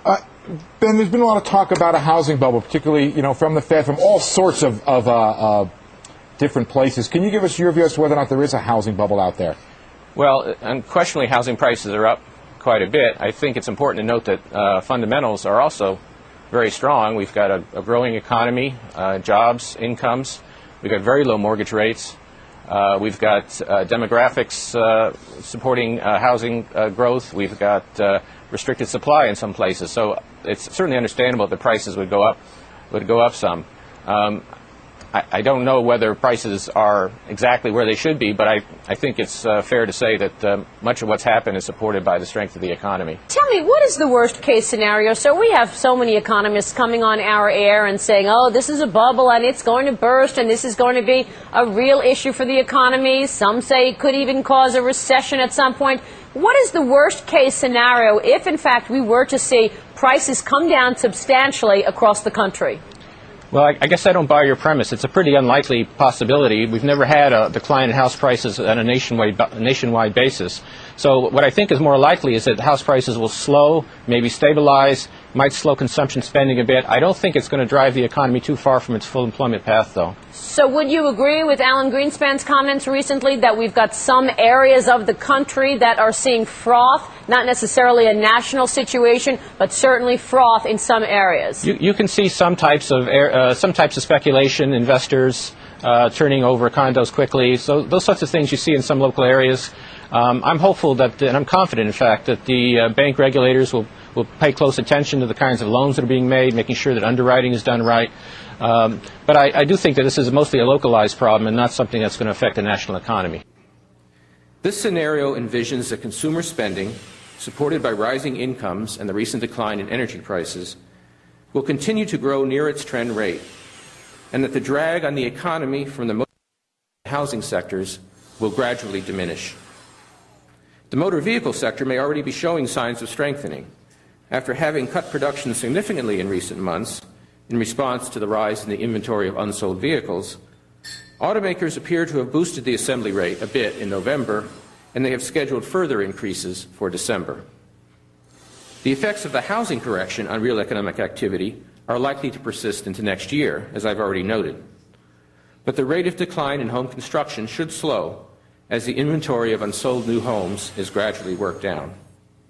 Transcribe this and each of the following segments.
Ben, there's been a lot of talk about a housing bubble, particularly, from the Fed, from all sorts of different places. Can you give us your view as to whether or not there is a housing bubble out there? Well, unquestionably, housing prices are up quite a bit. I think it's important to note that fundamentals are also very strong. We've got a growing economy, jobs, incomes. We've got very low mortgage rates. We've got demographics supporting housing growth. We've got restricted supply in some places. So it's certainly understandable that prices would go up some. I don't know whether prices are exactly where they should be, but I think it's fair to say that much of what's happened is supported by the strength of the economy. Tell me, what is the worst case scenario? So we have so many economists coming on our air and saying, oh, this is a bubble and it's going to burst and this is going to be a real issue for the economy. Some say it could even cause a recession at some point. What is the worst case scenario if, in fact, we were to see prices come down substantially across the country? Well, I guess I don't buy your premise. It's a pretty unlikely possibility. We've never had a decline in house prices on a nationwide basis. So what I think is more likely is that house prices will slow, maybe stabilize, might slow consumption spending a bit. I don't think it's going to drive the economy too far from its full employment path, though. So would you agree with Alan Greenspan's comments recently that we've got some areas of the country that are seeing froth, not necessarily a national situation, but certainly froth in some areas? You can see some types of speculation, investors turning over condos quickly. So those sorts of things you see in some local areas. I'm hopeful that, and I'm confident, in fact, that the bank regulators will pay close attention to the kinds of loans that are being made, making sure that underwriting is done right. But I do think that this is mostly a localized problem and not something that's going to affect the national economy. This scenario envisions that consumer spending, supported by rising incomes and the recent decline in energy prices, will continue to grow near its trend rate, and that the drag on the economy from the most housing sectors will gradually diminish. The motor vehicle sector may already be showing signs of strengthening. After having cut production significantly in recent months in response to the rise in the inventory of unsold vehicles, automakers appear to have boosted the assembly rate a bit in November, and they have scheduled further increases for December. The effects of the housing correction on real economic activity are likely to persist into next year, as I've already noted. But the rate of decline in home construction should slow as the inventory of unsold new homes is gradually worked down.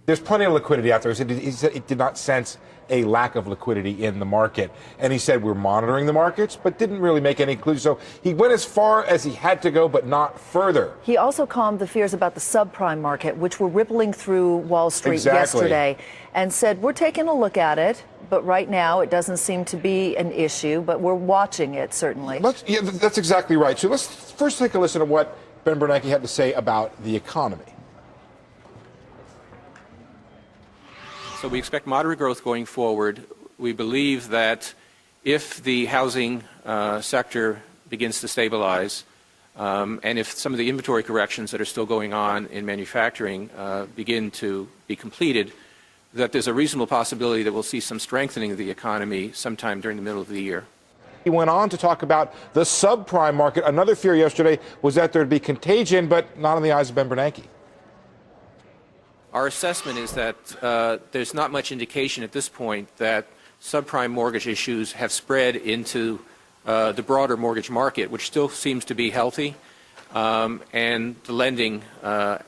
There's plenty of liquidity out there. He said he did not sense a lack of liquidity in the market. And he said we're monitoring the markets, but didn't really make any conclusions. So he went as far as he had to go, but not further. He also calmed the fears about the subprime market, which were rippling through Wall Street yesterday, and said we're taking a look at it, but right now it doesn't seem to be an issue, but we're watching it, certainly. Yeah, that's exactly right. So let's first take a listen to what Ben Bernanke had to say about the economy. So we expect moderate growth going forward. We believe that if the housing sector begins to stabilize, and if some of the inventory corrections that are still going on in manufacturing begin to be completed, that there's a reasonable possibility that we'll see some strengthening of the economy sometime during the middle of the year. He went on to talk about the subprime market. Another fear yesterday was that there'd be contagion, but not in the eyes of Ben Bernanke. Our assessment is that there's not much indication at this point that subprime mortgage issues have spread into the broader mortgage market, which still seems to be healthy, and the lending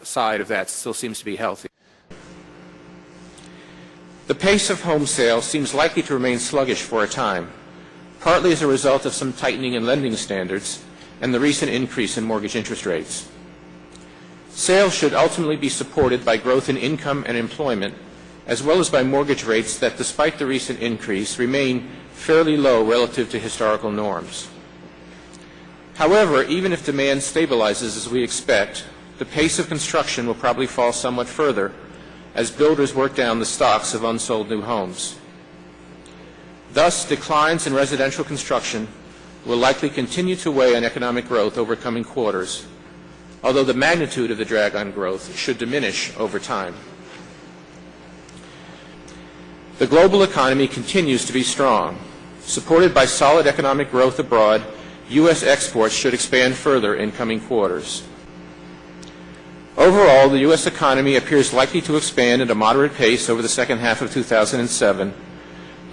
side of that still seems to be healthy. The pace of home sales seems likely to remain sluggish for a time, partly as a result of some tightening in lending standards and the recent increase in mortgage interest rates. Sales should ultimately be supported by growth in income and employment, as well as by mortgage rates that, despite the recent increase, remain fairly low relative to historical norms. However, even if demand stabilizes as we expect, the pace of construction will probably fall somewhat further as builders work down the stocks of unsold new homes. Thus, declines in residential construction will likely continue to weigh on economic growth over coming quarters, although the magnitude of the drag on growth should diminish over time. The global economy continues to be strong. Supported by solid economic growth abroad, U.S. exports should expand further in coming quarters. Overall, the U.S. economy appears likely to expand at a moderate pace over the second half of 2007,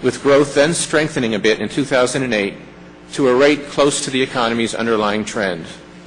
with growth then strengthening a bit in 2008 to a rate close to the economy's underlying trend.